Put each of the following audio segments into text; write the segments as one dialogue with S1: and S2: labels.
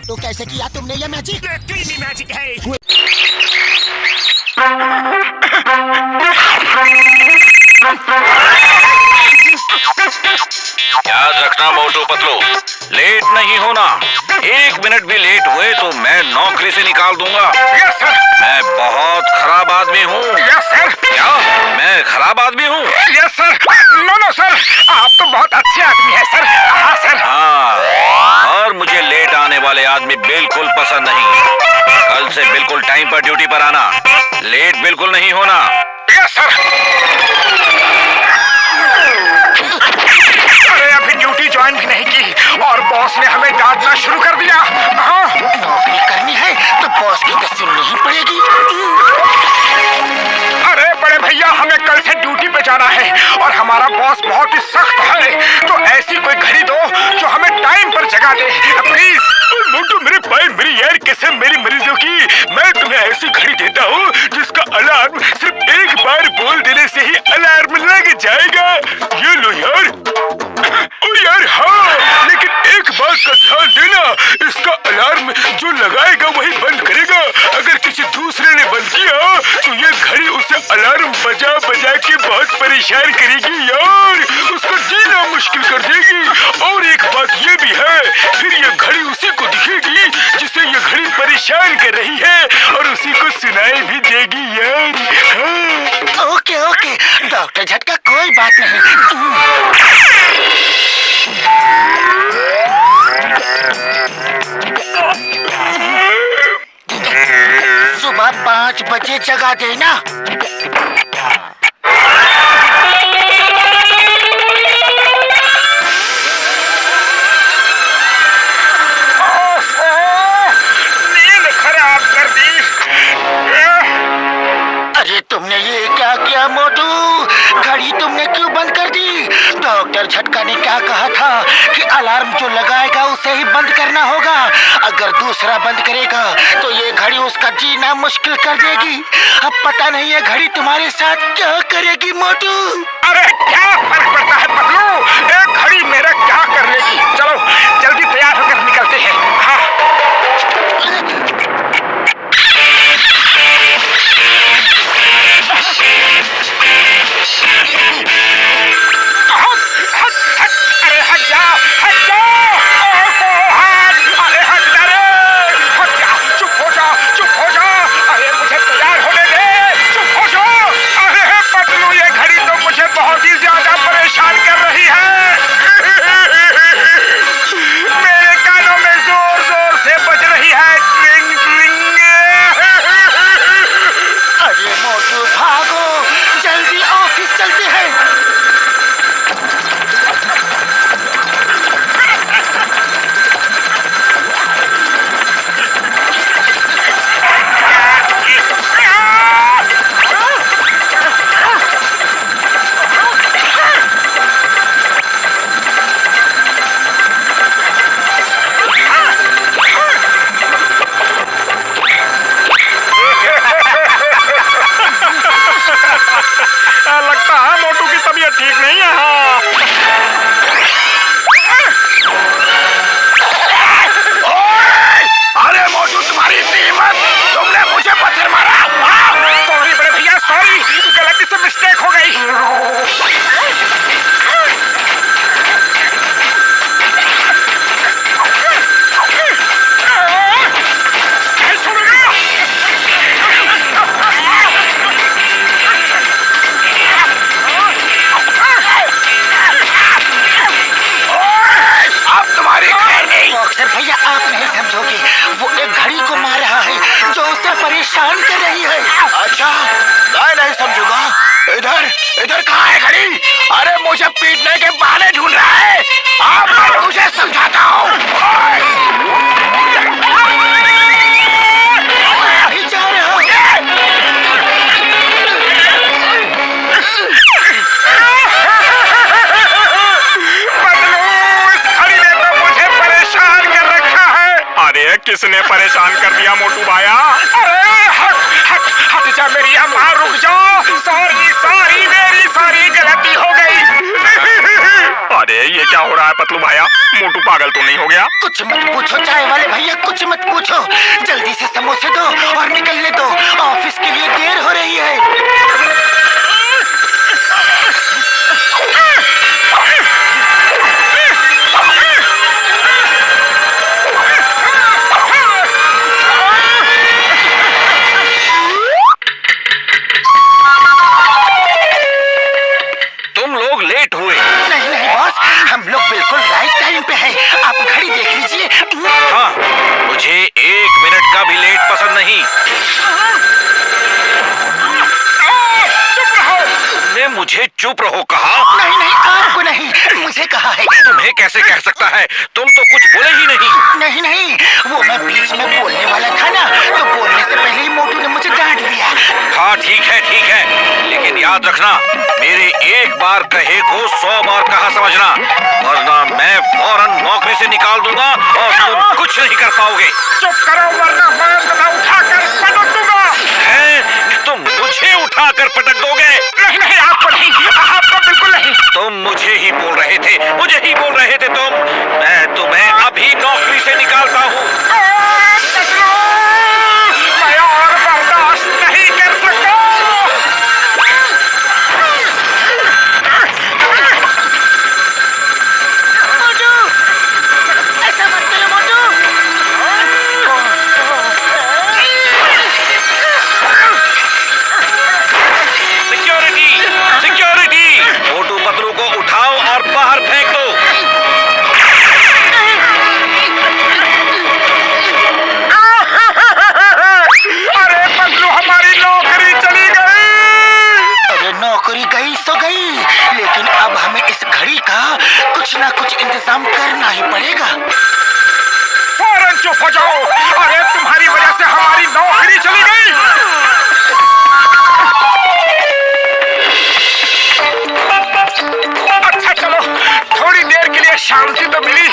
S1: तो कैसे किया तुमने ये मैजिक?
S2: क्रीमी मैजिक है।
S3: याद रखना मोटू पतलू, लेट नहीं होना। 1 मिनट भी लेट हुए तो मैं नौकरी से निकाल दूंगा।
S2: Yes sir.
S3: मैं बहुत खराब आदमी हूँ।
S2: Yes sir.
S3: क्या मैं खराब आदमी हूँ?
S2: Yes sir. नो सर, आप तो बहुत अच्छे आदमी हैं सर। हाँ सर।
S3: हाँ, और मुझे लेट आने वाले आदमी बिल्कुल पसंद नहीं। कल से बिल्कुल टाइम पर ड्यूटी पर आना, लेट बिल्कुल नहीं होना।
S2: Yes sir. अरे अभी ड्यूटी ज्वाइन भी नहीं की और बॉस ने हमें डांटना शुरू कर दिया। हाँ,
S1: नौकरी करनी है तो बॉस की तो सुननी ही पड़ेगी।
S2: अरे बड़े भैया, हमें कल से ड्यूटी पे जाना है और हमारा बॉस बहुत ही सख्त है, तो ऐसी कोई घड़ी दो जो हमें टाइम पर जगा दे प्लीज। मोटू मेरे भाई, मेरी यार कसम मेरी मरीजों की, मैं तुम्हें ऐसी घड़ी देता हूँ जिसका अलार्म सिर्फ एक बार बोल देने से ही अलार्म लग जाएगा। ये लो यार। ओ यार हाँ, लेकिन एक बात का ध्यान देना, इसका अलार्म जो लगाएगा वही बंद करेगा। अगर किसी दूसरे ने बंद किया तो ये घड़ी उसे अलार्म बजा बजा के बहुत परेशान करेगी यार, उसको जीना मुश्किल कर देगी। और एक बात ये भी है, फिर ये घड़ी उसी को दिखेगी जिसे ये घड़ी परेशान कर रही है और उसी को सुनाई भी देगी यार। हाँ।
S1: ओके ओके डॉक्टर झटका, कोई बात नहीं। सुबह 5 बजे जगा देना।
S2: नींद खराब कर दी।
S1: अरे तुमने ये क्या किया मोटू? घड़ी तुमने क्यों बंद कर दी? डॉक्टर झटका ने क्या कहा था कि अलार्म जो लगाएगा उसे ही बंद करना होगा। अगर दूसरा बंद करेगा तो ये घड़ी उसका जीना मुश्किल कर देगी। अब पता नहीं ये घड़ी तुम्हारे साथ क्या करेगी मोटू।
S2: अरे क्या फर्क पड़ता है पतलू, एक घड़ी मेरा क्या कर लेगी। चलो जल्दी तैयार होकर निकलते हैं। हाँ। अरे हट जाओ, हट जाओ। अरे हट जा रे, हट जा। चुप हो जा, चुप हो जा। अरे मुझे तैयार होने दे, चुप हो जाओ। अरे पतलू, ये घड़ी तो मुझे बहुत ही ज्यादा परेशान कर रही है। मेरे कानों में जोर जोर से बज रही है ट्रिंग ट्रिंग।
S1: अरे मोटू भागो, जल्दी ऑफिस चलते हैं।
S2: लगता है मोटू की तबीयत ठीक नहीं है। हाँ। अरे मोटू, तुम्हारी इतनी हिम्मत, तुमने मुझे पत्थर मारा। सॉरी बड़े भैया, सॉरी, गलती से मिस्टेक हो गई।
S1: बॉक्सर भैया, आप नहीं समझोगे, वो एक घड़ी को मार रहा है जो उसे परेशान कर रही है।
S2: अच्छा, मैं नहीं समझूंगा। इधर इधर कहाँ है घड़ी? अरे मुझे पीटने के बहाने ढूंढ रहा है। अब मैं तुझे समझाता हूँ।
S1: नहीं जा रहा।
S2: अरे किसने परेशान कर दिया मोटू भाया? अरे हट हट हट जा मेरी अम्मा, रुक जाओ। सॉरी सॉरी, मेरी सारी गलती हो गई। अरे ये क्या हो रहा है पतलू भैया? मोटू पागल तो नहीं हो गया?
S1: कुछ मत पूछो चाय वाले भैया, कुछ मत पूछो। जल्दी से समोसे दो और निकलने दो, ऑफिस के लिए देर हो रही है।
S3: तुम लोग लेट हुए।
S1: नहीं नहीं बॉस, हम लोग बिल्कुल राइट टाइम पे हैं। आप घड़ी देख लीजिए।
S3: हाँ, मुझे 1 मिनट का भी लेट पसंद नहीं। तुमने मुझे चुप रहो कहा?
S1: नहीं नहीं, आपको नहीं, मुझे कहा है।
S3: तुम्हें कैसे कह सकता है? तुम तो कुछ बोले ही नहीं।
S1: नहीं नहीं, वो मैं बीच में बोलने वाला था ना, तो बोलने से पहले ही मोटू ने मुझे डांट दिया।
S3: हाँ ठीक है, लेकिन याद रखना, मेरे एक बार कहे को 100 बार कहा समझना, वरना मैं फौरन नौकरी से निकाल दूंगा और तुम कुछ नहीं कर पाओगे।
S2: चुप करो वरना मैं उठाकर पटक दूंगा।
S3: तुम मुझे उठाकर पटक दोगे?
S2: नहीं नहीं, आपको नहीं, आपको बिल्कुल नहीं।
S3: तुम मुझे ही बोल रहे थे, मुझे ही बोल रहे थे तुम। मैं तुम्हें अभी नौकरी से निकालता हूँ।
S2: मैं और बर्दाश्त नहीं कर सकता।
S1: मोटू, ऐसा मत करो मोटू।
S3: Security, security! मोटू पतलू को उठाओ और बाहर फेंक दो।
S2: अरे पतलू, हमारी नौकरी चली गई।
S1: अरे नौकरी गई सो गई, लेकिन अब हमें इस घड़ी का कुछ ना कुछ इंतजाम करना ही पड़ेगा।
S2: फौरन चुप हो जाओ। अरे तुम्हारी वजह से हमारी नौकरी चली गई। अच्छा चलो, थोड़ी देर के लिए शांति तो मिली।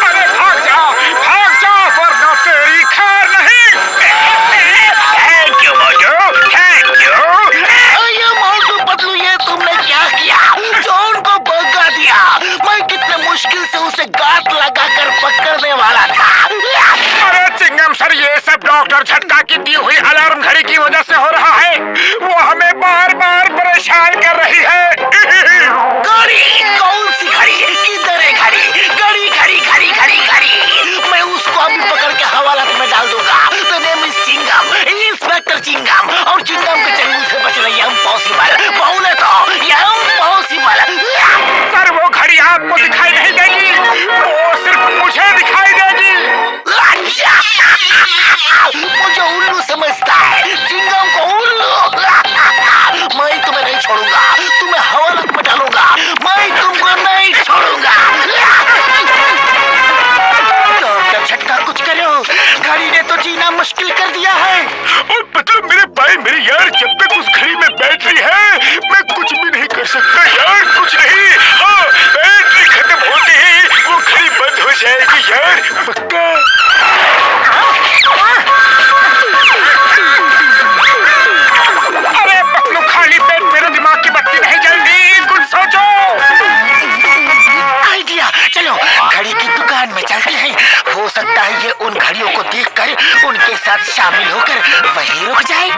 S2: अरे भाग जाओ वरना तेरी खैर नहीं। Thank you Motu, thank you.
S1: अरे मोटू पतलू, ये तुमने क्या किया? जॉन को भगा दिया। मैं कितने मुश्किल से उसे गांठ लगाकर पकड़ने वाला था।
S2: अरे चिंगम सर, ये सब डॉक्टर झटका की दी हुई अलार्म घड़ी की वजह से हो रहा है। वो हमें बार बार परेशान कर रही है।
S1: घड़ी? कौन सी घड़ी? किधर है घड़ी? घड़ी घड़ी घड़ी घड़ी घड़ी, मैं उसको अभी पकड़ के हवालात में डाल दूंगा। The name is Chingam, inspector Chingam, और चिंगम के चंगुल से बचना ये इम्पॉसिबल। बोले तो ये इम्पॉसिबल।
S2: सर वो घड़ी आपको दिखाई नहीं देगी, वो सिर्फ मुझे दिखाई देगी।
S1: मुझे उल्लू समझता है, चिंगम को उल्लू। मैं तुम्हें नहीं छोड़ूंगा, तुम्हें हवालात में डालूंगा। मैं तुमको नहीं छोड़ूंगा। डॉक्टर झटका, कुछ करो, घड़ी ने तो जीना मुश्किल कर दिया है।
S2: और मतलब मेरे भाई मेरी यार, जब तक उस घड़ी में बैटरी है मैं कुछ भी नहीं कर सकता यार, कुछ नहीं। हाँ, बैटरी खत्म होते ही वो घड़ी बंद हो जाएगी यार, पक्का। अरे पतलू, खाली पेट मेरे दिमाग की बत्ती नहीं जल्दी, कुछ सोचो।
S1: आइडिया, चलो घड़ी की दुकान में चलते हैं। हो सकता है ये उन घड़ियों को देखकर उनके साथ शामिल होकर वहीं रुक जाए।